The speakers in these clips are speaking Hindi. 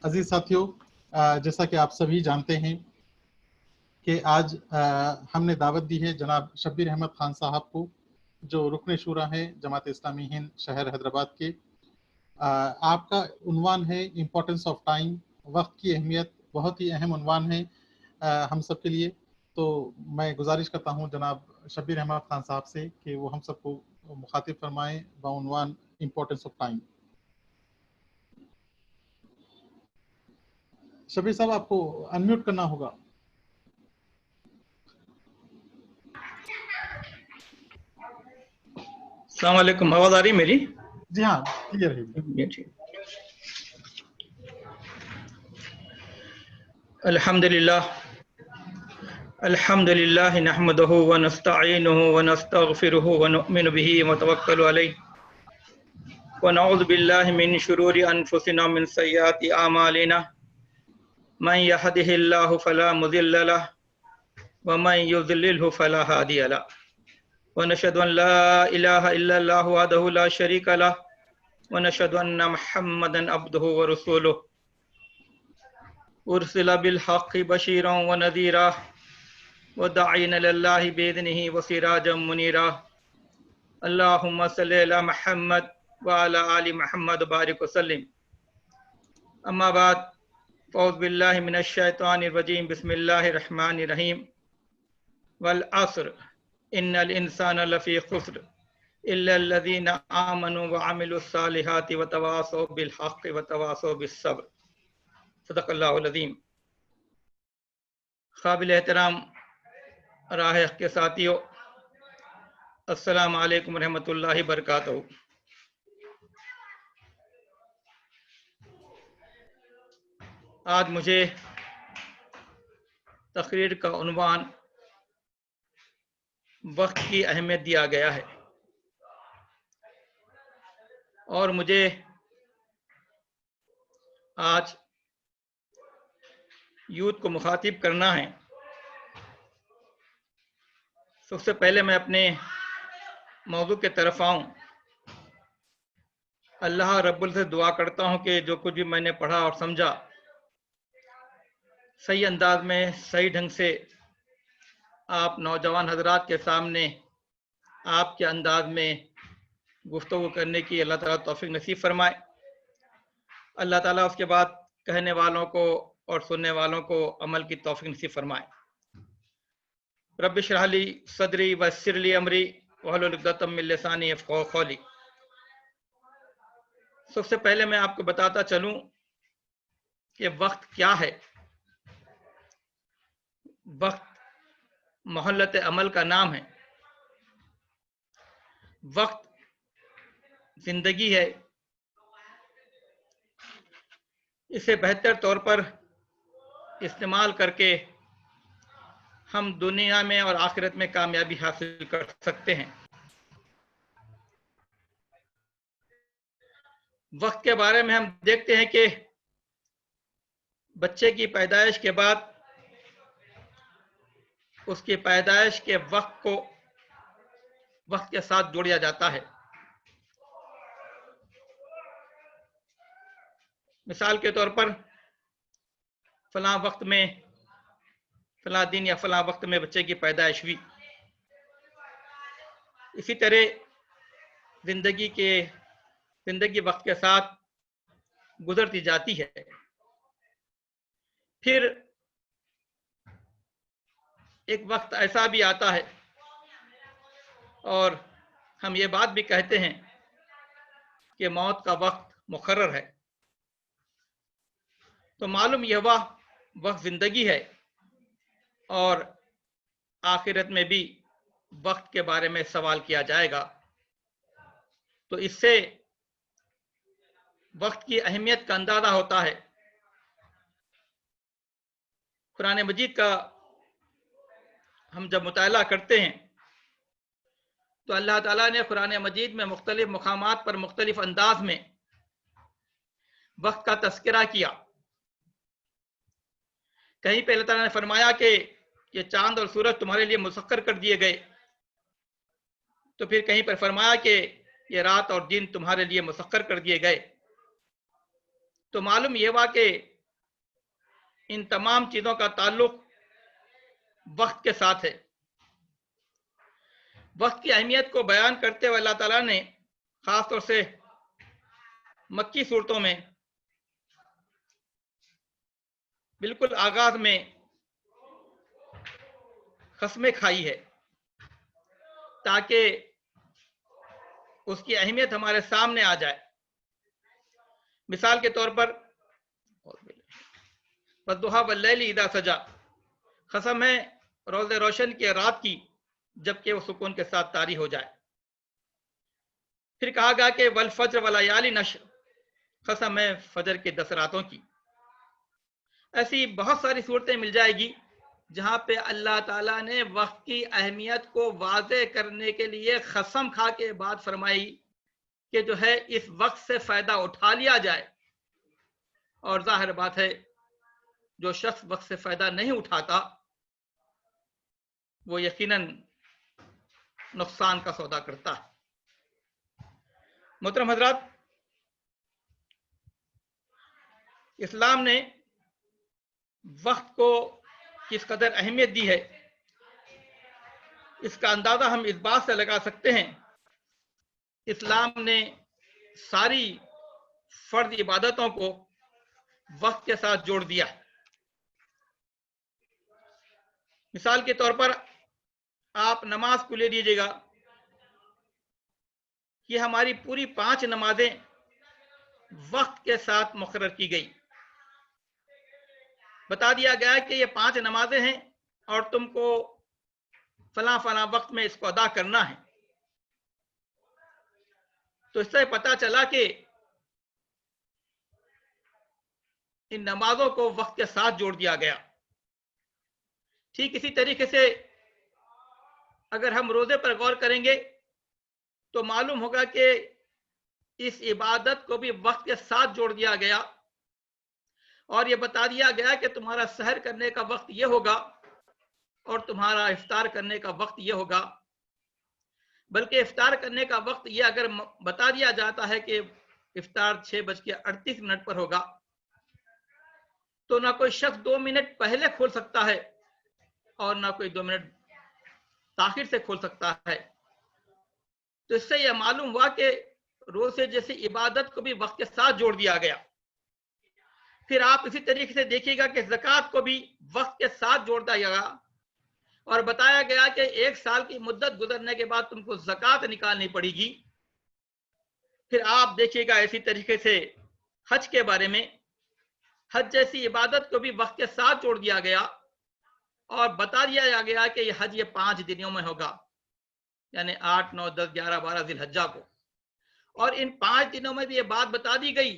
अजीज साथियों, जैसा कि आप सभी जानते हैं कि आज हमने दावत दी है जनाब शब्बीर अहमद खान साहब को, जो रुकन शूरा हैं जमात इस्लामी हिंद शहर हैदराबाद के। आपका उन्वान है इम्पोर्टेंस ऑफ टाइम, वक्त की अहमियत। बहुत ही अहम उन्वान है हम सब के लिए। तो मैं गुजारिश करता हूं जनाब शब्बीर अहमद खान साहब से कि वो हम सबको मुखातिब फरमाएं बाउनवान इम्पोर्टेंस ऑफ टाइम। शब्बीर साहब, आपको अनम्यूट करना होगा। अस्सलाम वालेकुम, आवाज आ रही मेरी? जी हाँ, क्लियर है। अल्हम्दुलिल्लाह नहमदुहु व नस्तईनुहु व नस्तगफिरुहु व नु'मिनु बिही व नतवक्कलु अलैहि व नऊज़ु बिल्लाहि मिन शुरूरि अनफुसिना मिन सय्यिआति अमालिना मन यहदिहिल्लाहु फला मुज़िल्ल लहु व मन युज़लिलहु फला हादिय लहु व नशहदु अन ला इलाहा इल्लल्लाहु वहदहु ला शरीका लहु व नशहदु अन्ना मुहम्मदन अब्दुहु व रसूलुहु उर्सिला बिल हक़्क़ि बशीरन व नज़ीरा व दाईन इलल्लाहि बिइज़निहि व सिराजम मुनीरा। अल्लाहुम्मा सल्लि अला मुहम्मद व अला आलि मुहम्मद बारिक व सल्लिम। अम्मा बाद, फ़ौज़ बिल्लाहि मिनश शैतानिर रजीम, बिस्मिल्लाहिर रहमानिर रहीम। वल अस्र इन्नल इंसाना लफ़ी खुस्र इल्लल्लज़ीना आमनु व अमिलुस सालिहाति व तवासौ बिल हक़्क़ि व तवासौ बिस सब्र। सदक़ल्लाहुल अज़ीम। काबिल एहतराम राह हक़ के साथियों, अस्सलामु अलैकुम रहमतुल्लाहि बरकातहू। आज मुझे तकरीर का उन्वान वक्त की अहमियत दिया गया है और मुझे आज यूथ को मुखातिब करना है। सबसे पहले मैं अपने मौजू के तरफ आऊँ। अल्लाह रब्बुल से दुआ करता हूँ कि जो कुछ भी मैंने पढ़ा और समझा सही अंदाज में, सही ढंग से आप नौजवान हजरात के सामने आपके अंदाज में गुफ्तगू करने की अल्लाह ताला तौफीक नसीब फरमाए। अल्लाह ताला उसके बाद कहने वालों को और सुनने वालों को अमल की तौफीक नसीब फरमाए। रब्बि इश्रह ली सदरी वयस्सिर ली अमरी वहलुल उक़दतम मिन लिसानी यफ़क़हू क़ौली। सबसे पहले मैं आपको बताता चलूं कि वक्त क्या है। वक्त मोहल्लत अमल का नाम है। वक्त जिंदगी है। इसे बेहतर तौर पर इस्तेमाल करके हम दुनिया में और आखिरत में कामयाबी हासिल कर सकते हैं। वक्त के बारे में हम देखते हैं कि बच्चे की पैदाइश के बाद उसकी पैदाइश के वक्त को वक्त के साथ जोड़ा जाता है। मिसाल के तौर पर फलां वक्त में, फलां दिन या फलां वक्त में बच्चे की पैदाइश हुई। इसी तरह जिंदगी वक्त के साथ गुजरती जाती है। फिर एक वक्त ऐसा भी आता है और हम ये बात भी कहते हैं कि मौत का वक्त मुकर्रर है। तो मालूम यह वक्त जिंदगी है और आखिरत में भी वक्त के बारे में सवाल किया जाएगा। तो इससे वक्त की अहमियत का अंदाजा होता है। कुरान मजीद का हम जब मुताला करते हैं तो अल्लाह ताला ने कुरान मजीद में मुख्तलिफ मुकामात पर मुख्तलिफ अंदाज में वक्त का तस्करा किया। कहीं पे अल्लाह ताला ने फरमाया कि ये चांद और सूरज तुम्हारे लिए मुसक्कर कर दिए गए, तो फिर कहीं पर फरमाया कि ये रात और दिन तुम्हारे लिए मुसक्कर कर दिए गए। तो मालूम ये हुआ कि इन तमाम चीजों का ताल्लुक वक्त के साथ है। वक्त की अहमियत को बयान करते हुए अल्लाह ताला ने खासतौर से मक्की सूरतों में बिल्कुल आगाज में कसमें खाई है ताकि उसकी अहमियत हमारे सामने आ जाए। मिसाल के तौर पर वद्दुहा वल्लैली इज़ा सजा, कसम है रोज़े रोशन की रात की जबकि वो सुकून के साथ तारी हो जाए। फिर कहा गया कि वल फज्र व लयाली नश्र, कसम है फजर के 10 रातों की। ऐसी बहुत सारी सूरतें मिल जाएगी जहां पे अल्लाह ताला ने वक्त की अहमियत को वाज़े करने के लिए कसम खा के बाद फरमाई कि जो है इस वक्त से फायदा उठा लिया जाए। और जाहिर बात है जो शख्स वक्त से फायदा नहीं उठाता वो यकीनन नुकसान का सौदा करता है। मोहतरम हजरात, इस्लाम ने वक्त को किस कदर अहमियत दी है इसका अंदाजा हम इस बात से लगा सकते हैं, इस्लाम ने सारी फर्ज इबादतों को वक्त के साथ जोड़ दिया। मिसाल के तौर पर आप नमाज को ले लीजिएगा कि हमारी पूरी 5 नमाजें वक्त के साथ मुकर्रर की गई। बता दिया गया कि ये 5 नमाजें हैं और तुमको फला फला वक्त में इसको अदा करना है। तो इससे पता चला कि इन नमाजों को वक्त के साथ जोड़ दिया गया। ठीक इसी तरीके से अगर हम रोजे पर गौर करेंगे तो मालूम होगा कि इस इबादत को भी वक्त के साथ जोड़ दिया गया और यह बता दिया गया कि तुम्हारा सहर करने का वक्त यह होगा और तुम्हारा इफ्तार करने का वक्त यह होगा। बल्कि इफ्तार करने का वक्त यह अगर बता दिया जाता है कि इफ्तार 6:38 पर होगा तो ना कोई शख्स 2 मिनट पहले खोल सकता है और ना कोई 2 मिनट ताखिर से खोल सकता है। तो इससे यह मालूम हुआ कि रोजे जैसी इबादत को भी वक्त के साथ जोड़ दिया गया। फिर आप इसी तरीके से देखिएगा कि ज़कात को भी वक्त के साथ जोड़ दिया गया और बताया गया कि 1 साल की मुद्दत गुजरने के बाद तुमको ज़कात निकालनी पड़ेगी। फिर आप देखिएगा इसी तरीके से हज के बारे में, हज जैसी इबादत को भी वक्त के साथ जोड़ दिया गया और बता दिया गया कि यह हज ये 5 दिनों में होगा, यानी 8, 9, 10, 11, 12 ज़िलहज्जा को। और इन 5 दिनों में भी ये बात बता दी गई,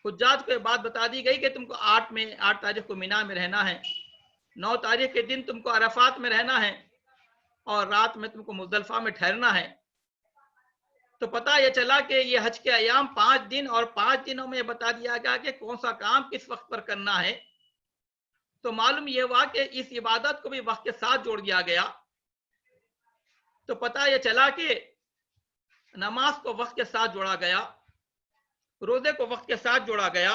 हुज्जाज को ये बात बता दी गई कि तुमको 8 तारीख को मिना में रहना है, 9 तारीख के दिन तुमको अरफात में रहना है और रात में तुमको मुज़दलिफा में ठहरना है। तो पता यह चला कि ये हज के अयाम 5 दिन और 5 दिनों में बता दिया गया कि कौन सा काम किस वक्त पर करना है। तो मालूम यह हुआ कि इस इबादत को भी वक्त के साथ जोड़ दिया गया। तो पता यह चला कि नमाज को वक्त के साथ जोड़ा गया, रोजे को वक्त के साथ जोड़ा गया,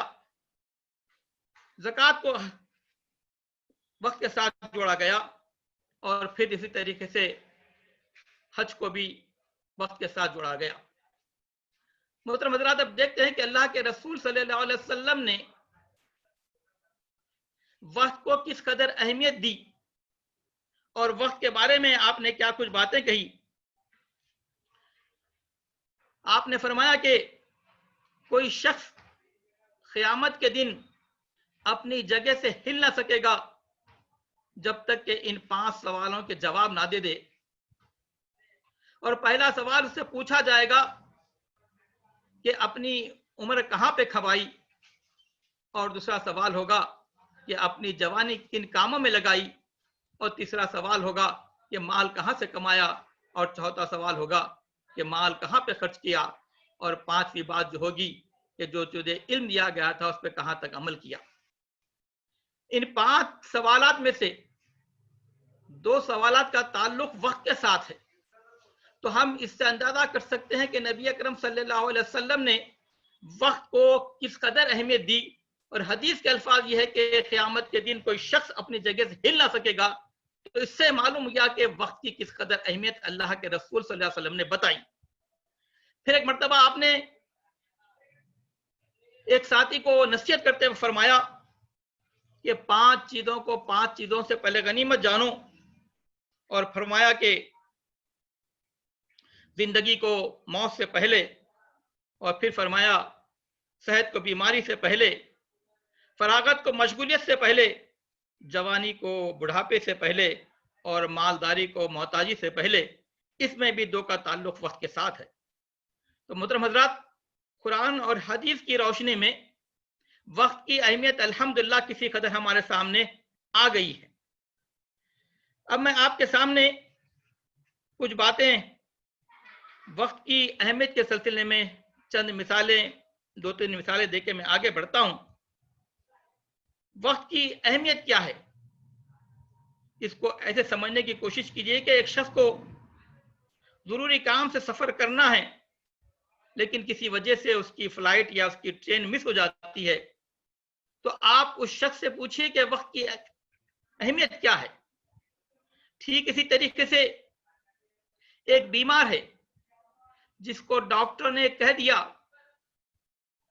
ज़कात को वक्त के साथ जोड़ा गया और फिर इसी तरीके से हज को भी वक्त के साथ जोड़ा गया। मोहतरम हज़रात, अब देखते हैं कि अल्लाह के रसूल सल्लल्लाहु अलैहि वसल्लम ने वक्त को किस कदर अहमियत दी और वक्त के बारे में आपने क्या कुछ बातें कही। आपने फरमाया कि कोई शख्स क़यामत के दिन अपनी जगह से हिल ना सकेगा जब तक कि इन 5 सवालों के जवाब ना दे दे। और पहला सवाल उससे पूछा जाएगा कि अपनी उम्र कहां पे खपाई, और दूसरा सवाल होगा कि अपनी जवानी किन कामों में लगाई, और तीसरा सवाल होगा कि माल कहां से कमाया, और चौथा सवाल होगा कि माल कहां पे खर्च किया, और 5वीं बात जो होगी कि जो तुझे इल्म दिया गया था उस पर कहां तक अमल किया। इन 5 सवालात में से 2 सवालात का ताल्लुक वक्त के साथ है। तो हम इससे अंदाजा कर सकते हैं कि नबी अकरम सल्लल्लाहु अलैहि वसल्लम ने वक्त को किस कदर अहमियत दी और हदीस के अल्फाज ये है कि क़यामत के दिन कोई शख्स अपनी जगह से हिल ना सकेगा। तो इससे मालूम हुआ कि वक्त की किस कदर अहमियत अल्लाह के रसूल सल्लल्लाहु अलैहि वसल्लम ने बताई। फिर एक मर्तबा आपने एक साथी को नसीहत करते हुए फरमाया कि 5 चीजों से पहले गनीमत जानो, और फरमाया कि जिंदगी को मौत से पहले, और फिर फरमाया सेहत को बीमारी से पहले, फरागत को मशगूलियत से पहले, जवानी को बुढ़ापे से पहले, और मालदारी को मोहताजी से पहले। इसमें भी 2 का ताल्लुक वक्त के साथ है। तो मोहतरम हजरात, कुरान और हदीस की रोशनी में वक्त की अहमियत अल्हम्दुलिल्लाह किसी कदर हमारे सामने आ गई है। अब मैं आपके सामने कुछ बातें वक्त की अहमियत के सिलसिले में चंद मिसालें, 2-3 मिसालें देके मैं आगे बढ़ता हूं। वक्त की अहमियत क्या है, इसको ऐसे समझने की कोशिश कीजिए कि एक शख्स को जरूरी काम से सफर करना है, लेकिन किसी वजह से उसकी फ्लाइट या उसकी ट्रेन मिस हो जाती है, तो आप उस शख्स से पूछिए कि वक्त की अहमियत क्या है। ठीक इसी तरीके से एक बीमार है जिसको डॉक्टर ने कह दिया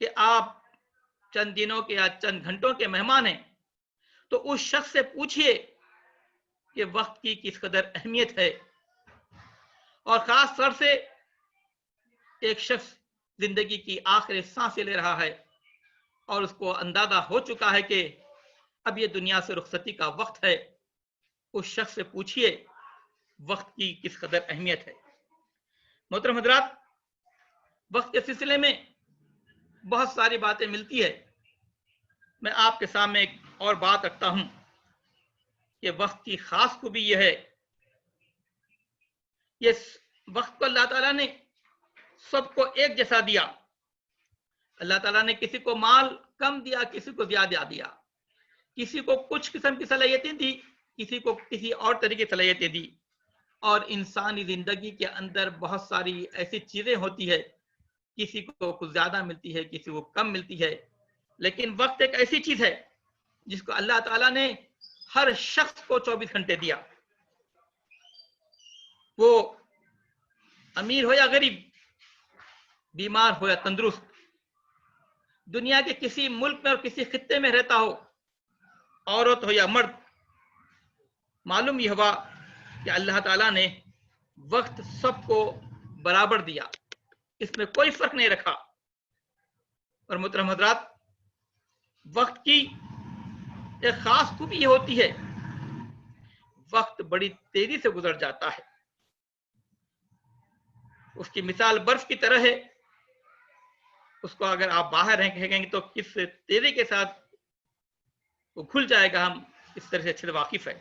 कि आप चंद दिनों के या चंद घंटों के मेहमान हैं, तो उस शख्स से पूछिए कि वक्त की किस कदर अहमियत है। और खास तौर से एक शख्स जिंदगी की आखिरी सांसें ले रहा है और उसको अंदाजा हो चुका है कि अब ये दुनिया से रुखसती का वक्त है, उस शख्स से पूछिए वक्त की किस कदर अहमियत है। मोहतरम हजरात, वक्त के सिलसिले में बहुत सारी बातें मिलती है। मैं आपके सामने एक और बात रखता हूं कि वक्त की खास खूबी यह है, ये वक्त को अल्लाह ताला ने सबको एक जैसा दिया। अल्लाह ताला ने किसी को माल कम दिया, किसी को ज्यादा दिया, किसी को कुछ किस्म की सलाहियतें दी, किसी को किसी और तरीके की सलाहियतें दी। और इंसानी जिंदगी के अंदर बहुत सारी ऐसी चीजें होती है, किसी को कुछ ज्यादा मिलती है, किसी को कम मिलती है, लेकिन वक्त एक ऐसी चीज है जिसको अल्लाह ताला ने हर शख्स को 24 घंटे दिया। वो अमीर हो या गरीब, बीमार हो या तंदुरुस्त, दुनिया के किसी मुल्क में और किसी खित्ते में रहता हो, औरत हो या मर्द, मालूम यह हुआ कि अल्लाह ताला ने वक्त सबको बराबर दिया, इसमें कोई फर्क नहीं रखा। और मोहतरम हजरात, वक्त की एक खास खूबी ये होती है, वक्त बड़ी तेजी से गुजर जाता है। उसकी मिसाल बर्फ की तरह है, उसको अगर आप बाहर रहेंगे तो किस तेजी के साथ वो खुल जाएगा, हम इस तरह से अच्छे से वाकिफ है।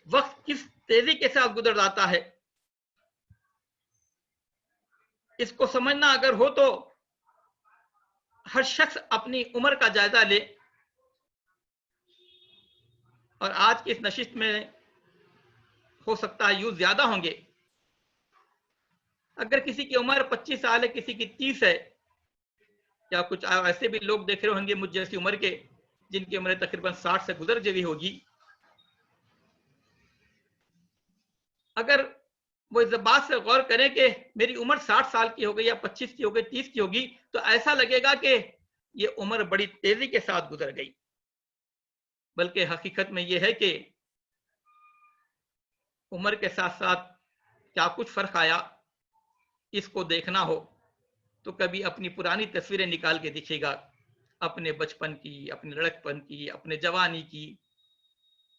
वक्त किस तेजी के साथ गुजर जाता है, इसको समझना अगर हो तो हर शख्स अपनी उम्र का जायजा ले। और आज की इस नशिस्त में हो सकता है यूज ज्यादा होंगे। अगर किसी की उम्र 25 साल है, किसी की 30 है, या कुछ ऐसे भी लोग देख रहे होंगे मुझ जैसी उम्र के, जिनकी उम्र तकरीबन 60 से गुजर गई होगी। अगर वो इस बात से गौर करें कि मेरी उम्र 60 साल की हो गई या 25 की हो गई, 30 की होगी, तो ऐसा लगेगा कि ये उम्र बड़ी तेजी के साथ गुजर गई। बल्कि हकीकत में ये है कि उम्र के साथ साथ क्या कुछ फर्क आया, इसको देखना हो तो कभी अपनी पुरानी तस्वीरें निकाल के दिखेगा, अपने बचपन की, अपने लड़कपन की, अपने जवानी की,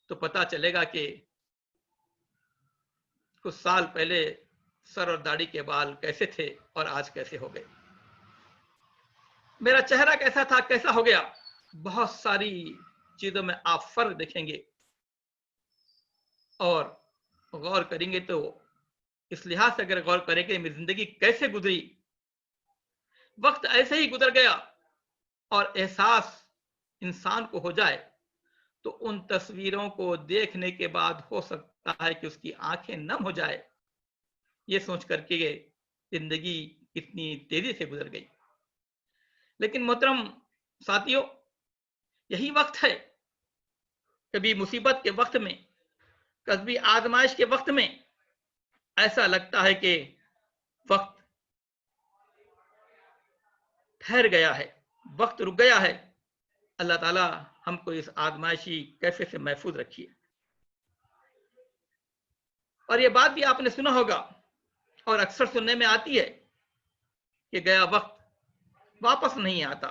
तो पता चलेगा कि कुछ साल पहले सर और दाढ़ी के बाल कैसे थे और आज कैसे हो गए। मेरा चेहरा कैसा था, कैसा हो गया। बहुत सारी चीजों में आप फर्क देखेंगे और गौर करेंगे तो इस लिहाज से अगर गौर करेंगे मेरी जिंदगी कैसे गुजरी, वक्त ऐसे ही गुजर गया, और एहसास इंसान को हो जाए तो उन तस्वीरों को देखने के बाद हो सकता है कि उसकी आंखें नम हो जाए, ये सोच करके जिंदगी कितनी तेजी से गुजर गई। लेकिन मोहतरम साथियों, यही वक्त है, कभी मुसीबत के वक्त में, कभी आजमाइश के वक्त में ऐसा लगता है कि वक्त ठहर गया है, वक्त रुक गया है। अल्लाह ताला हमको इस आजमाइशी कैफे से महफूज रखिए। और ये बात भी आपने सुना होगा और अक्सर सुनने में आती है कि गया वक्त वापस नहीं आता।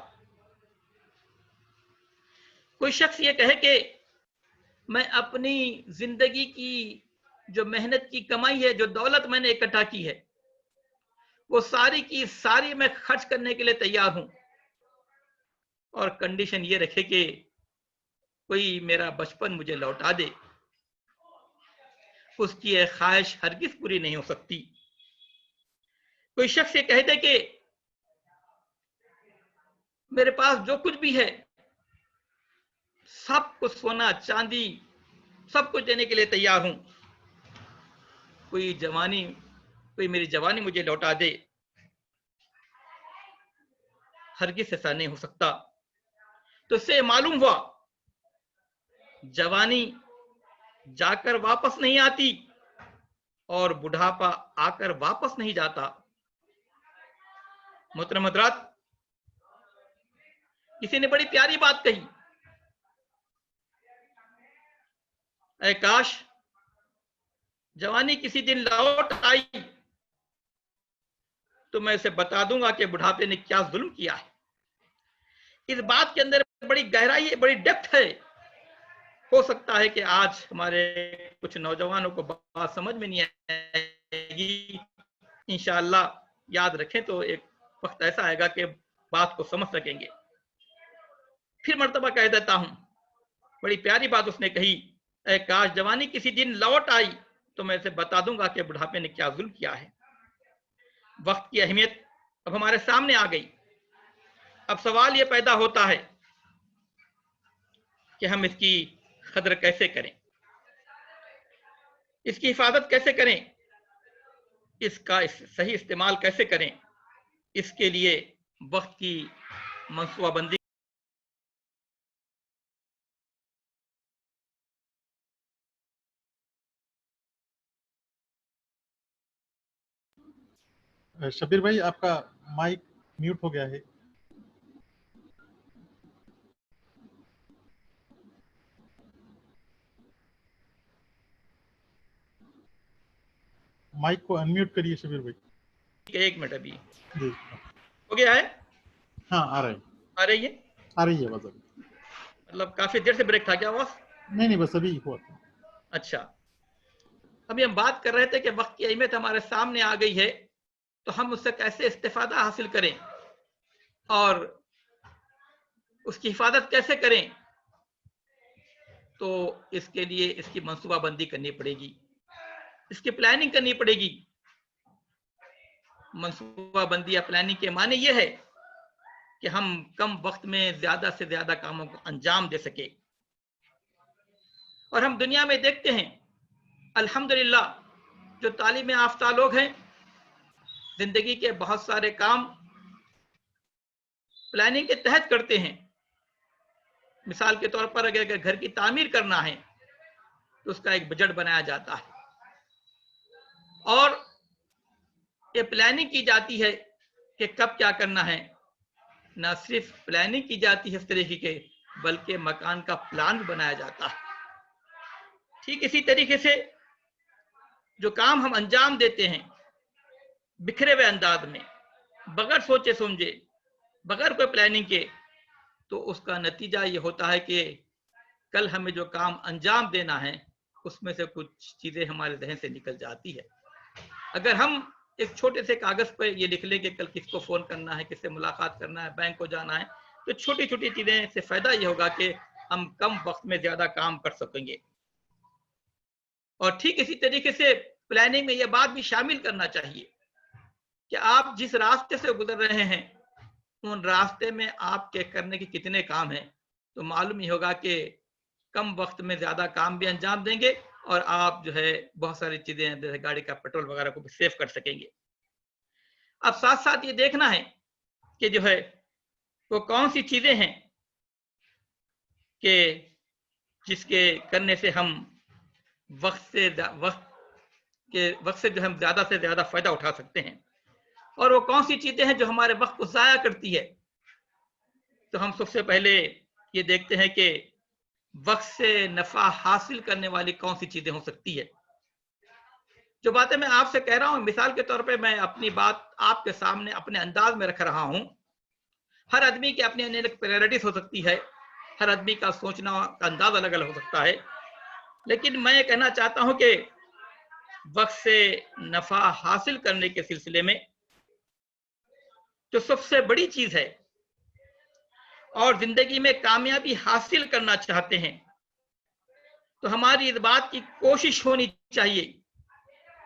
कोई शख्स ये कहे कि मैं अपनी जिंदगी की जो मेहनत की कमाई है, जो दौलत मैंने इकट्ठा की है, वो सारी की सारी मैं खर्च करने के लिए तैयार हूं, और कंडीशन ये रखे कि कोई मेरा बचपन मुझे लौटा दे। उसकी यह ख्वाहिश हरगिज पूरी नहीं हो सकती। कोई शख्स ये कहते कि मेरे पास जो कुछ भी है सब कुछ, सोना चांदी सब कुछ देने के लिए तैयार हूं, कोई मेरी जवानी मुझे लौटा दे। हरगिज ऐसा नहीं हो सकता। तो इससे मालूम हुआ जवानी जाकर वापस नहीं आती और बुढ़ापा आकर वापस नहीं जाता। मोहतरम हज़रात, किसी ने बड़ी प्यारी बात कही, ऐ काश जवानी किसी दिन लौट आई तो मैं इसे बता दूंगा कि बुढ़ापे ने क्या जुल्म किया है। इस बात के अंदर बड़ी गहराई है, बड़ी डेप्थ है। हो सकता है कि आज हमारे कुछ नौजवानों को बात समझ में नहीं आएगी। इंशाअल्लाह याद रखें तो एक वक्त ऐसा आएगा कि बात को समझ सकेंगे। फिर मर्तबा कह देता हूं, बड़ी प्यारी बात उसने कही, ऐ काश जवानी किसी दिन लौट आई तो मैं इसे बता दूंगा कि बुढ़ापे ने क्या जुल्म किया है। वक्त की अहमियत अब हमारे सामने आ गई। अब सवाल यह पैदा होता है कि हम इसकी कदर कैसे करें, इसकी हिफाजत कैसे करें, इसका सही इस्तेमाल कैसे करें। इसके लिए वक्त की मनसूबाबंदी। शब्बीर भाई, आपका माइक म्यूट हो गया है। माइक को अनम्यूट करिए शब्बीर भाई। एक मिनट, अभी जी हो गया है? हाँ, आ रहा है, आ रही है? आ रही है आवाज। मतलब काफी देर से ब्रेक था क्या आवाज? नहीं, बस अभी हुआ था। अच्छा, अभी हम बात कर रहे थे कि वक्त की अहमियत हमारे सामने आ गई है, तो हम उससे कैसे इस्तेफादा हासिल करें और उसकी हिफाजत कैसे करें। तो इसके लिए इसकी मनसूबाबंदी करनी पड़ेगी, इसकी प्लानिंग करनी पड़ेगी। मनसूबाबंदी या प्लानिंग के माने ये है कि हम कम वक्त में ज्यादा से ज्यादा कामों को अंजाम दे सके। और हम दुनिया में देखते हैं अल्हम्दुलिल्लाह, जो तालीम याफ्ता लोग हैं, जिंदगी के बहुत सारे काम प्लानिंग के तहत करते हैं। मिसाल के तौर पर अगर घर की तामीर करना है तो उसका एक बजट बनाया जाता है और ये प्लानिंग की जाती है कि कब क्या करना है। ना सिर्फ प्लानिंग की जाती है इस तरीके के, बल्कि मकान का प्लान भी बनाया जाता है। ठीक इसी तरीके से जो काम हम अंजाम देते हैं बिखरे हुए अंदाज में, बगैर सोचे समझे, बगैर कोई प्लानिंग के, तो उसका नतीजा ये होता है कि कल हमें जो काम अंजाम देना है उसमें से कुछ चीजें हमारे जहन से निकल जाती है। अगर हम एक छोटे से कागज पर ये लिख लें कि कल किसको फोन करना है, किससे मुलाकात करना है, बैंक को जाना है, तो छोटी छोटी चीजें से फायदा ये होगा कि हम कम वक्त में ज्यादा काम कर सकेंगे। और ठीक इसी तरीके से प्लानिंग में यह बात भी शामिल करना चाहिए कि आप जिस रास्ते से गुजर रहे हैं उन रास्ते में आपके करने के कितने काम हैं, तो मालूम ही होगा कि कम वक्त में ज्यादा काम भी अंजाम देंगे और आप जो है बहुत सारी चीजें, जैसे गाड़ी का पेट्रोल वगैरह को भी सेव कर सकेंगे। अब साथ साथ ये देखना है कि जो है वो कौन सी चीजें हैं कि जिसके करने से हम वक्त से जो हम ज्यादा से ज्यादा फायदा उठा सकते हैं, और वो कौन सी चीजें हैं जो हमारे वक्त को जाया करती है। तो हम सबसे पहले ये देखते हैं कि वक्त से नफा हासिल करने वाली कौन सी चीजें हो सकती है। जो बातें मैं आपसे कह रहा हूं, मिसाल के तौर पे मैं अपनी बात आपके सामने अपने अंदाज में रख रहा हूं। हर आदमी की अपनी अलग प्रायोरिटीज हो सकती है, हर आदमी का सोचना का अंदाज अलग अलग हो सकता है, लेकिन मैं ये कहना चाहता हूं कि वक्त से नफा हासिल करने के सिलसिले में जो सबसे बड़ी चीज है और जिंदगी में कामयाबी हासिल करना चाहते हैं, तो हमारी इस बात की कोशिश होनी चाहिए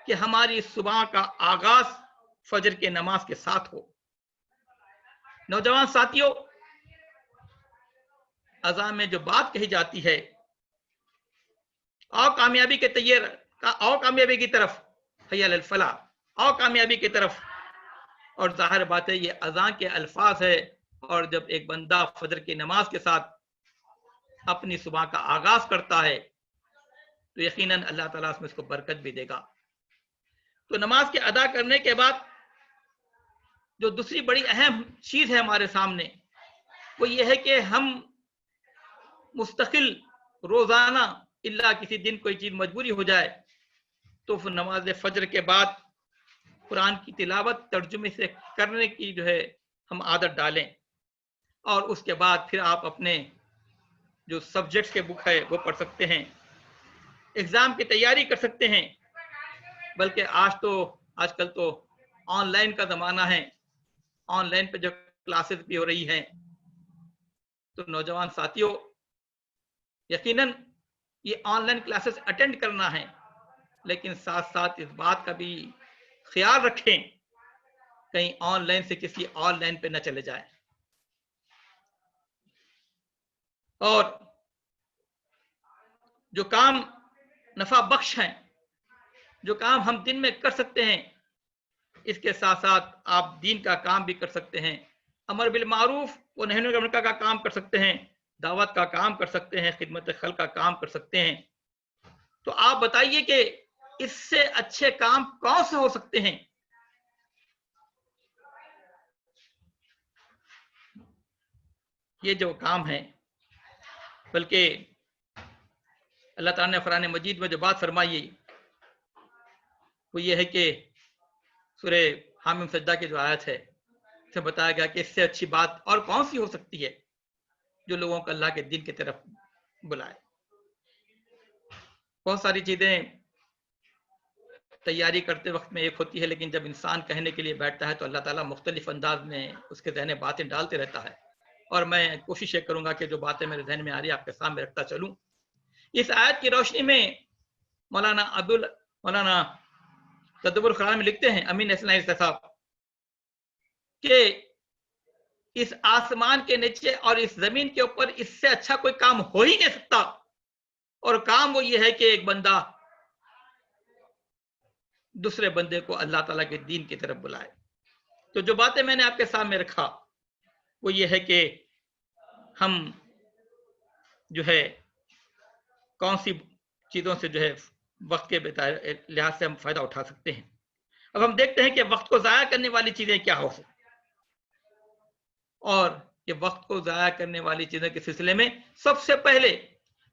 कि हमारी सुबह का आगाज फजर के नमाज के साथ हो। नौजवान साथियों, अज़ान में जो बात कही जाती है, आओ कामयाबी के आओ कामयाबी की तरफ, हय्या अल फलाह, आओ कामयाबी की तरफ। और जाहिर बात है ये अज़ान के अल्फाज है, और जब एक बंदा फजर की नमाज के साथ अपनी सुबह का आगाज करता है तो यकीनन अल्लाह ताला उसमें उसको बरकत भी देगा। तो नमाज के अदा करने के बाद जो दूसरी बड़ी अहम चीज है हमारे सामने, वो ये है कि हम मुस्तकिल रोजाना इल्ला किसी दिन कोई चीज मजबूरी हो जाए तो फिर नमाज फजर के बाद कुरान की तिलावत तर्जुमे से करने की जो है हम आदत डालें, और उसके बाद फिर आप अपने जो सब्जेक्ट्स के बुक है वो पढ़ सकते हैं, एग्जाम की तैयारी कर सकते हैं। बल्कि आजकल तो ऑनलाइन का जमाना है, ऑनलाइन पे जो क्लासेस भी हो रही हैं। तो नौजवान साथियों, यकीनन ये ऑनलाइन क्लासेस अटेंड करना है, लेकिन साथ साथ इस बात का भी ख्याल रखें कहीं ऑनलाइन से किसी ऑनलाइन पे न चले जाए। और जो काम नफा बख्श हैं, जो काम हम दिन में कर सकते हैं, इसके साथ साथ आप दीन का काम भी कर सकते हैं। अमर बिल मारूफ व नही अनिल मुनकर का काम कर सकते हैं, दावत का काम कर सकते हैं, खिदमत खल का काम कर सकते हैं। तो आप बताइए कि इससे अच्छे काम कौन से हो सकते हैं। ये जो काम है, बल्कि अल्लाह ताला ने कुरान मजीद में जो बात फरमाई है वो ये है कि सूरे हामिम सज्दा की जो आयत है, इसमें बताया गया कि इससे अच्छी बात और कौन सी हो सकती है जो लोगों को अल्लाह के दिन की तरफ बुलाए। बहुत सारी चीजें तैयारी करते वक्त में एक होती है, लेकिन जब इंसान कहने के लिए बैठता है तो अल्लाह ताला मुख्तलिफ अंदाज में उसके जहन में बातें डालते रहता है। और मैं कोशिश ये करूंगा कि जो बातें मेरे जहन में आ रही है आपके सामने रखता चलूं। इस आयत की रोशनी में मौलाना तदब्बुर ख़ुरान में लिखते हैं अमीन साहब कि इस आसमान के नीचे और इस जमीन के ऊपर इससे अच्छा कोई काम हो ही नहीं सकता, और काम वो ये है कि एक बंदा दूसरे बंदे को अल्लाह ताला के दीन की तरफ बुलाए। तो जो बातें मैंने आपके सामने रखा वो ये है कि हम जो है कौन सी चीजों से जो है वक्त के लिहाज से हम फायदा उठा सकते हैं। अब हम देखते हैं कि वक्त को जाया करने वाली चीजें क्या हो सकती, और ये वक्त को जाया करने वाली चीजों के सिलसिले में सबसे पहले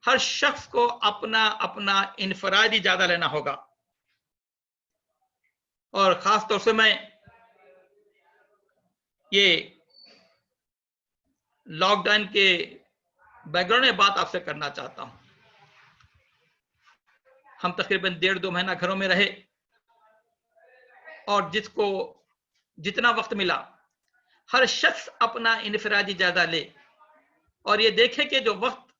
हर शख्स को अपना अपना इनफरादी इजाजा लेना होगा। और खास तौर से मैं ये लॉकडाउन के बैकग्राउंड में बात आपसे करना चाहता हूं। हम तकरीबन 1.5-2 महीना घरों में रहे, और जिसको जितना वक्त मिला हर शख्स अपना इनफरादी जायजा ले और ये देखे कि जो वक्त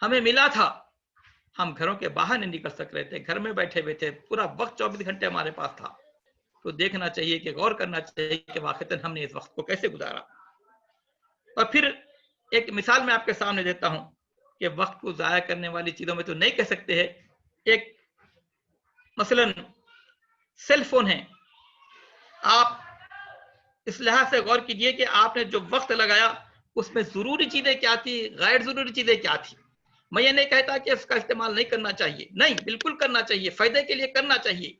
हमें मिला था हम घरों के बाहर नहीं निकल सक रहे थे, घर में बैठे हुए थे, पूरा वक्त 24 घंटे हमारे पास था। तो देखना चाहिए कि गौर करना चाहिए कि वाकईतन हमने इस वक्त को कैसे गुजारा। और फिर एक मिसाल मैं आपके सामने देता हूं कि वक्त को जाया करने वाली चीजों में तो नहीं कह सकते हैं। एक मसलन सेल फोन है, आप इस लिहाज से गौर कीजिए कि आपने जो वक्त लगाया उसमें जरूरी चीजें क्या थी, गैर जरूरी चीजें क्या थी। मैं ये नहीं कहता कि इसका इस्तेमाल नहीं करना चाहिए, नहीं, बिल्कुल करना चाहिए, फायदे के लिए करना चाहिए।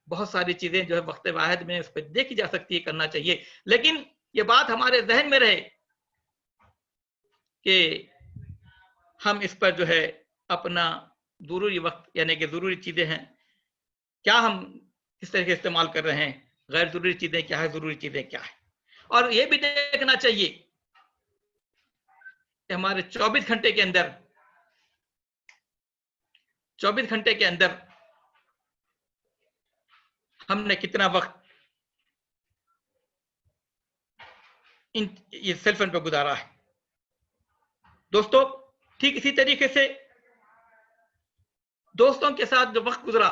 बहुत सारी चीजें जो है वक्त वाहिद में उस पर देखी जा सकती है, करना चाहिए, लेकिन ये बात हमारे जहन में रहे कि हम इस पर जो है अपना जरूरी वक्त यानी कि जरूरी चीजें हैं क्या, हम किस तरह के इस्तेमाल कर रहे हैं, गैर जरूरी चीजें क्या है, जरूरी चीजें क्या है। और ये भी देखना चाहिए कि हमारे 24 घंटे के अंदर 24 घंटे के अंदर हमने कितना वक्त ये सेल फोन पर गुजारा है। दोस्तों, ठीक इसी तरीके से दोस्तों के साथ जो वक्त गुजरा,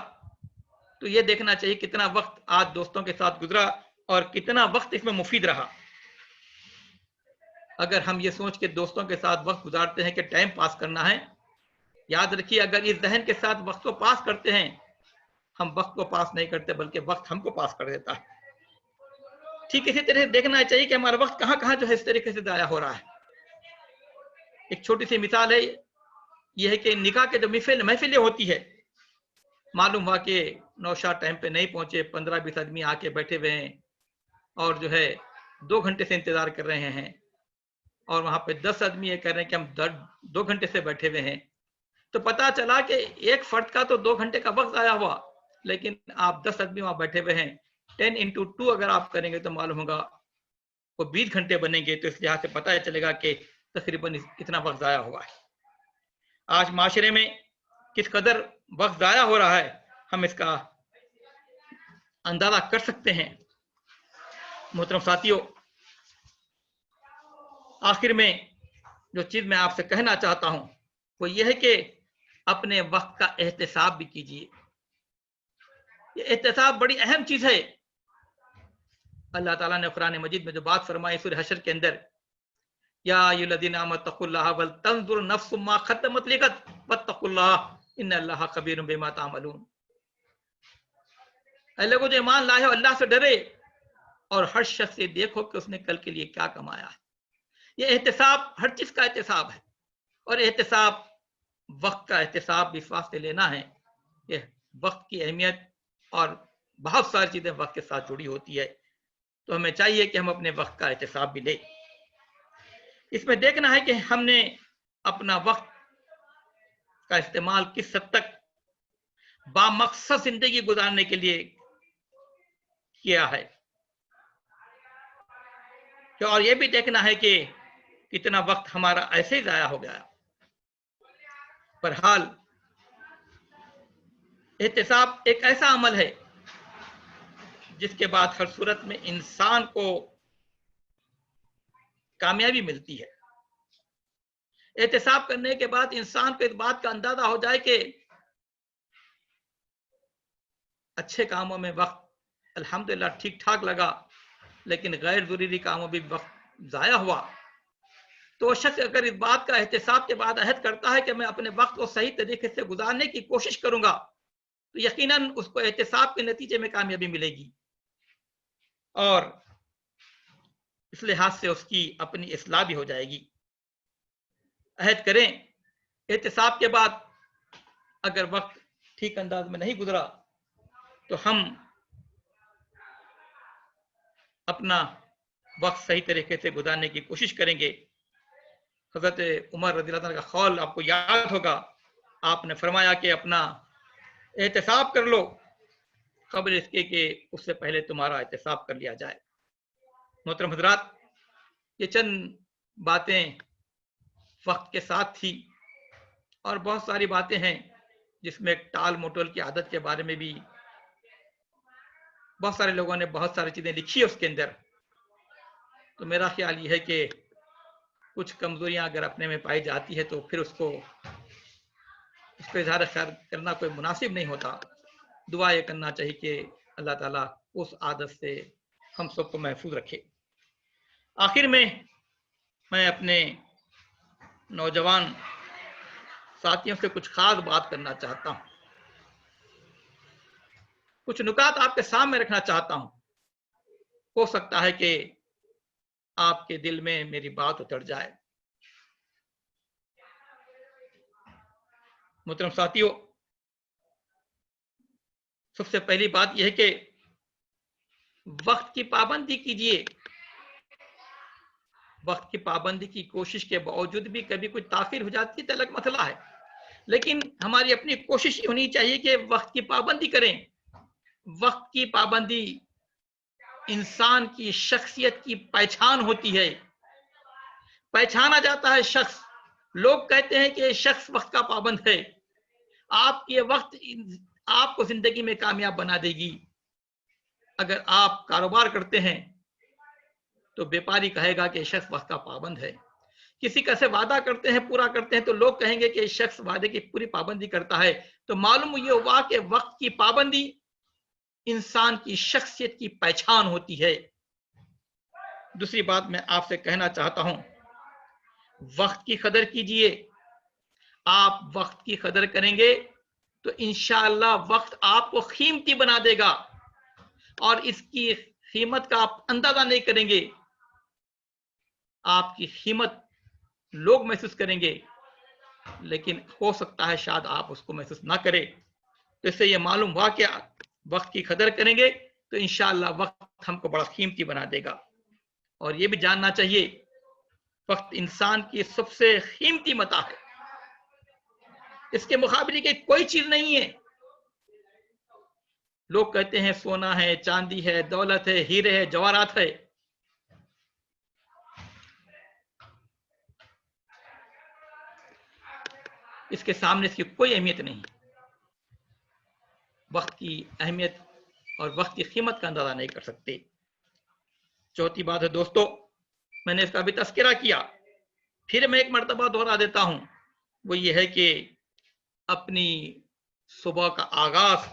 तो ये देखना चाहिए कितना वक्त आज दोस्तों के साथ गुजरा और कितना वक्त इसमें मुफीद रहा। अगर हम ये सोच के दोस्तों के साथ वक्त गुजारते हैं कि टाइम पास करना है, याद रखिए अगर इस जहन के साथ वक्त को पास करते हैं, हम वक्त को पास नहीं करते बल्कि वक्त हमको पास कर देता है। ठीक इसी तरह देखना चाहिए कि हमारा वक्त कहां कहां जो है इस तरीके से जाया हो रहा है। एक छोटी सी मिसाल है, यह है कि निकाह के जो महफिलें होती है, मालूम हुआ कि नौशाद टाइम पे नहीं पहुंचे, 15-20 आदमी आके बैठे हुए हैं और जो है 2 घंटे से इंतजार कर रहे हैं, और वहां पे 10 आदमी ये कह रहे हैं कि हम 2 घंटे से बैठे हुए हैं। तो पता चला कि एक फर्द का तो 2 घंटे का वक्त आया हुआ, लेकिन आप 10 आदमी वहां बैठे हुए हैं, 10 into 2 अगर आप करेंगे तो मालूम होगा वो 20 घंटे बनेंगे। तो इस लिहाज से पता चलेगा कि तकरीबन कितना वक्त जाया हुआ है। आज माशरे में किस कदर वक्त जाया हो रहा है, हम इसका अंदाजा कर सकते हैं। मोहतरम साथियों, आखिर में जो चीज मैं आपसे कहना चाहता हूं वो ये है कि अपने वक्त का एहतसाब भी कीजिए। ये एहतसाब बड़ी अहम चीज है। अल्लाह ताला ने कुरान मजीद में जो बात फरमाई सूरह हशर के अंदर, या अय्युहल्लज़ीना आमनू तक़ुल्लाह वल तंजुर नफ्सुम मा क़द्दमत लिगद वत्तक़ुल्लाह इन्नल्लाहा ख़बीरुम बिमा तामलून। ऐ लोगों जो ईमान लाए हो, अल्लाह से डरे और हर शख्स से देखो कि उसने कल के लिए क्या कमाया है। ये एहतसाब हर चीज का एहतसाब है, और एहतसाब वक्त का एहतसाब विश्वास से लेना है। ये वक्त की अहमियत और बहुत सारी चीजें वक्त के साथ जुड़ी होती है, तो हमें चाहिए कि हम अपने वक्त का एहतसाब भी लें। इसमें देखना है कि हमने अपना वक्त का इस्तेमाल किस हद तक बामकसद जिंदगी गुजारने के लिए किया है, और यह भी देखना है कि कितना वक्त हमारा ऐसे ही जाया हो गया। बहरहाल एहतसाब एक ऐसा अमल है जिसके बाद हर सूरत में इंसान को कामयाबी मिलती है। एहतसाब करने के बाद इंसान को इस बात का अंदाजा हो जाए कि अच्छे कामों में वक्त अल्हम्दुलिल्लाह ठीक ठाक लगा, लेकिन गैर जरूरी कामों में वक्त जाया हुआ, तो शख्स अगर इस बात का एहतसाब के बाद अहद करता है कि मैं अपने वक्त को सही तरीके से गुजारने की कोशिश करूंगा, तो यकीनन उसको एहतसाब के नतीजे में कामयाबी मिलेगी, और इस लिहाज से उसकी अपनी इस्लाह भी हो जाएगी। अहद करें, एहतसाब के बाद अगर वक्त ठीक अंदाज में नहीं गुजरा तो हम अपना वक्त सही तरीके से गुजारने की कोशिश करेंगे। हजरत उमर रज़ियल्लाहु अन्हु का कौल आपको याद होगा, आपने फरमाया कि अपना एहतसाब कर लो खबर इसके कि उससे पहले तुम्हारा एहतसाब कर लिया जाए। मोहतरम हजरात, ये चंद बातें वक्त के साथ थी, और बहुत सारी बातें हैं जिसमें टाल मटोल की आदत के बारे में भी बहुत सारे लोगों ने बहुत सारी चीजें लिखी है उसके अंदर। तो मेरा ख्याल ये है कि कुछ कमजोरियां अगर अपने में पाई जाती है तो फिर उसको उस पर इजहार ख्याल करना कोई मुनासिब नहीं होता। दुआ ये करना चाहिए कि अल्लाह ताला उस आदत से हम सबको महफूज रखे। आखिर में मैं अपने नौजवान साथियों से कुछ खास बात करना चाहता हूं, कुछ नुकात आपके सामने रखना चाहता हूं। हो सकता है कि आपके दिल में मेरी बात उतर जाए। मोहतरम साथियों, सबसे पहली बात यह है कि वक्त की पाबंदी कीजिए। वक्त की पाबंदी की कोशिश के बावजूद भी कभी कुछ ताखिर हो जाती है तो अलग मसला है, लेकिन हमारी अपनी कोशिश होनी चाहिए कि वक्त की पाबंदी करें। वक्त की पाबंदी इंसान की शख्सियत की पहचान होती है। पहचाना जाता है शख्स, लोग कहते हैं कि ये शख्स वक्त का पाबंद है। आप ये वक्त आपको जिंदगी में कामयाब बना देगी। अगर आप कारोबार करते हैं तो व्यापारी कहेगा कि शख्स वक्त का पाबंद है। किसी का से वादा करते हैं, पूरा करते हैं, तो लोग कहेंगे कि शख्स वादे की पूरी पाबंदी करता है। तो मालूम ये हुआ कि वक्त की पाबंदी इंसान की शख्सियत की पहचान होती है। दूसरी बात मैं आपसे कहना चाहता हूं, वक्त की कदर कीजिए। आप वक्त की कदर करेंगे तो इंशाअल्लाह वक्त आपको कीमती बना देगा और इसकी कीमत का आप अंदाजा नहीं करेंगे। आपकी कीमत लोग महसूस करेंगे, लेकिन हो सकता है शायद आप उसको महसूस ना करें। तो इससे ये मालूम हुआ कि वक्त की कदर करेंगे तो इंशाअल्लाह वक्त हमको बड़ा कीमती बना देगा। और ये भी जानना चाहिए, वक्त इंसान की सबसे कीमती मता है। इसके मुकाबले की कोई चीज नहीं है। लोग कहते हैं सोना है, चांदी है, दौलत है, हीरे है, जवाहरात है। इसके सामने इसकी कोई अहमियत नहीं। वक्त की अहमियत और वक्त की कीमत का अंदाजा नहीं कर सकते। चौथी बात है दोस्तों, मैंने इसका भी तस्करा किया, फिर मैं एक मर्तबा दोहरा देता हूं, वो ये है कि अपनी सुबह का आगाज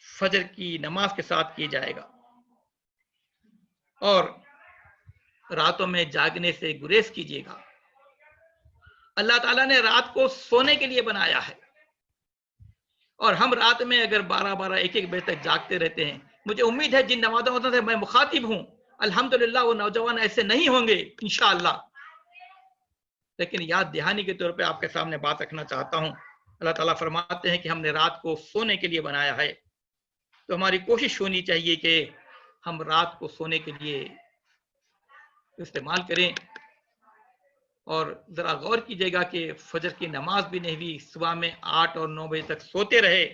फजर की नमाज के साथ किया जाएगा और रातों में जागने से गुरेज कीजिएगा। अल्लाह ताला ने रात को सोने के लिए बनाया है और हम रात में अगर 12-12, 1-1 बजे तक जागते रहते हैं, मुझे उम्मीद है जिन नवाजों से मैं मुखातिब हूं, अल्हम्दुलिल्लाह वो नौजवान ऐसे नहीं होंगे इंशाअल्लाह। लेकिन याद दहानी के तौर पे आपके सामने बात रखना चाहता हूं। अल्लाह ताला फरमाते हैं कि हमने रात को सोने के लिए बनाया है, तो हमारी कोशिश होनी चाहिए कि हम रात को सोने के लिए इस्तेमाल करें। और जरा गौर कीजिएगा कि फजर की नमाज भी नहीं हुई, सुबह में 8 और 9 बजे तक सोते रहे,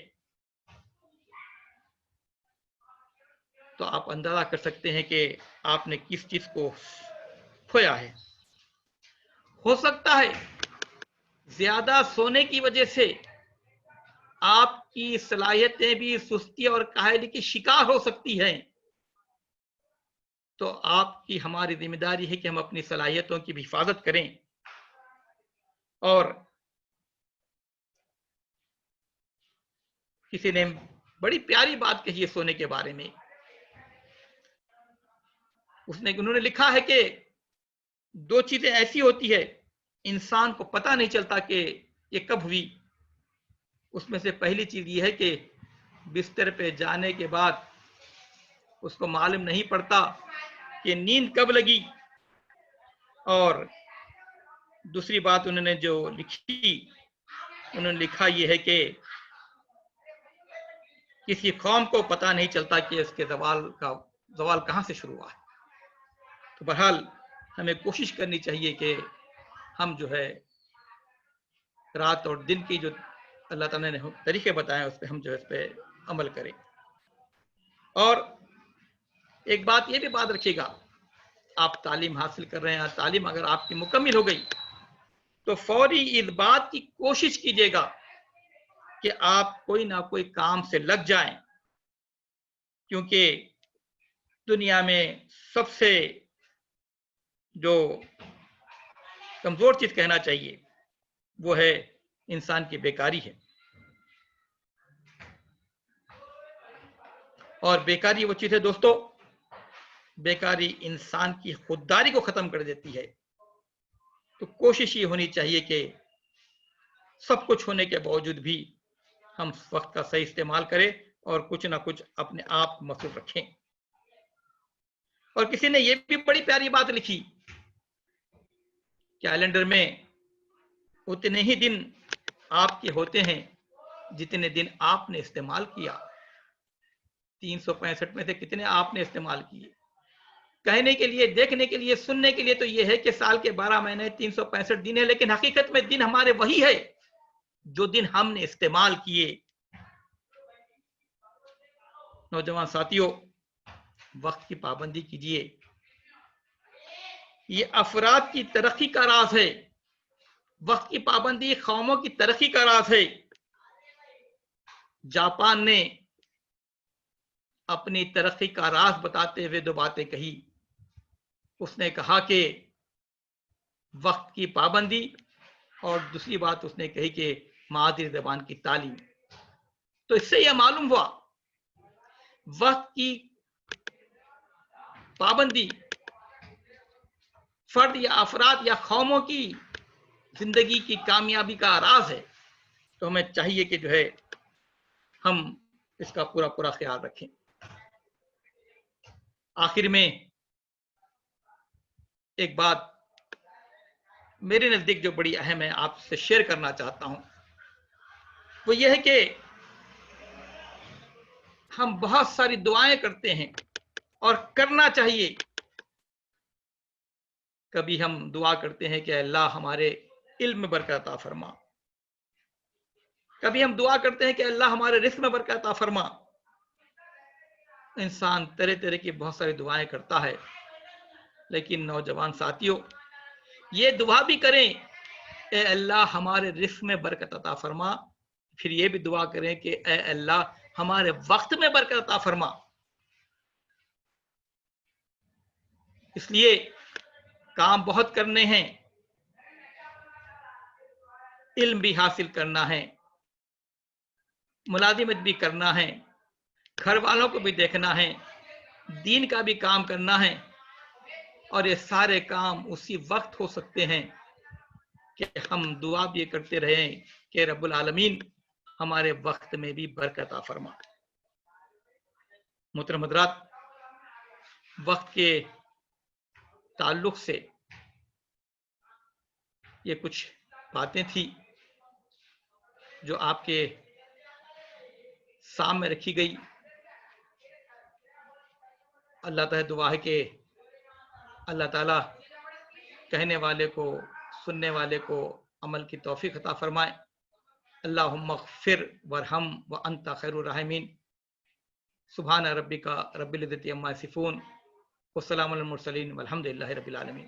तो आप अंदाजा कर सकते हैं कि आपने किस चीज को खोया है। हो सकता है ज्यादा सोने की वजह से आपकी सलाहियतें भी सुस्ती और काहली की शिकार हो सकती हैं। तो आपकी हमारी जिम्मेदारी है कि हम अपनी सलाहियतों की भी हिफाजत करें। और किसी ने बड़ी प्यारी बात कही है सोने के बारे में। उन्होंने लिखा है कि दो चीजें ऐसी होती है इंसान को पता नहीं चलता कि ये कब हुई। उसमें से पहली चीज ये है कि बिस्तर पे जाने के बाद उसको मालूम नहीं पड़ता कि नींद कब लगी। और दूसरी बात उन्होंने जो लिखी, उन्होंने लिखा ये है कि किसी कौम को पता नहीं चलता कि इसके जवाल कहां से शुरू हुआ है। तो बहरहाल हमें कोशिश करनी चाहिए कि हम जो है रात और दिन की जो अल्लाह ताला ने तरीके बताए उस पर हम जो है इस पर अमल करें। और एक बात ये भी बात रखिएगा, आप तालीम हासिल कर रहे हैं, तालीम अगर आपकी मुकम्मल हो गई तो फौरी इस बात की कोशिश कीजिएगा कि आप कोई ना कोई काम से लग जाएं, क्योंकि दुनिया में सबसे जो कमजोर चीज कहना चाहिए वो है इंसान की बेकारी है। और बेकारी वो चीज है दोस्तों, बेकारी इंसान की खुददारी को खत्म कर देती है। तो कोशिश ये होनी चाहिए कि सब कुछ होने के बावजूद भी हम वक्त का सही इस्तेमाल करें और कुछ ना कुछ अपने आप मसरूफ रखें। और किसी ने ये भी बड़ी प्यारी बात लिखी, कैलेंडर में उतने ही दिन आपके होते हैं जितने दिन आपने इस्तेमाल किया। 365 में से कितने आपने इस्तेमाल किए? कहने के लिए, देखने के लिए, सुनने के लिए तो यह है कि साल के 12 महीने 365 दिन है, लेकिन हकीकत में दिन हमारे वही है जो दिन हमने इस्तेमाल किए। नौजवान साथियों, वक्त की पाबंदी कीजिए। ये अफराद की तरक्की का राज है। वक्त की पाबंदी कौमों की तरक्की का राज है। जापान ने अपनी तरक्की का राज बताते हुए दो बातें कही। उसने कहा कि वक्त की पाबंदी, और दूसरी बात उसने कही कि मादरी ज़बान की तालीम। तो इससे यह मालूम हुआ वक्त की पाबंदी फर्द या अफराद या कौमों की जिंदगी की कामयाबी का राज है। तो हमें चाहिए कि जो है हम इसका पूरा पूरा ख्याल रखें। आखिर में एक बात मेरे नजदीक जो बड़ी अहम है, आपसे शेयर करना चाहता हूं, वो यह है कि हम बहुत सारी दुआएं करते हैं और करना चाहिए। कभी हम दुआ करते हैं कि अल्लाह हमारे इल्म में बरकत अता फरमा। कभी हम दुआ करते हैं कि अल्लाह हमारे रिस्क में बरकत अता फरमा। इंसान तरह तरह की बहुत सारी दुआएं करता है, लेकिन नौजवान साथियों, ये दुआ भी करें, ए अल्लाह हमारे रिस्क में बरकत अता फरमा। फिर ये भी दुआ करें कि ए अल्लाह हमारे वक्त में बरकत अता फरमा। इसलिए काम बहुत करने हैं, इल्म भी हासिल करना है, मुलाजिमत भी करना है, घर वालों को भी देखना है, दीन का भी काम करना है। और ये सारे काम उसी वक्त हो सकते हैं कि हम दुआ भी करते रहें कि रब्बुल आलमीन हमारे वक्त में भी बरकत अता फरमा। मोहतरम हज़रात, वक्त के ताल्लुक से ये कुछ बातें थी जो आपके सामने रखी गई। अल्लाह ताला दुआ है कि अल्लाह ताला कहने वाले को, सुनने वाले को अमल की तौफीक अता फरमाए। अल्लाहुम्मा ग़फ़िर वरहम व अंता खैरुर राहिमीन। सुभान रब्बिका रब्बिल इज़्ज़ति अम्मा यसिफ़ून व सलामुल मुरसलीन वल्हम्दुलिल्लाहि रब्बिल आलमीन।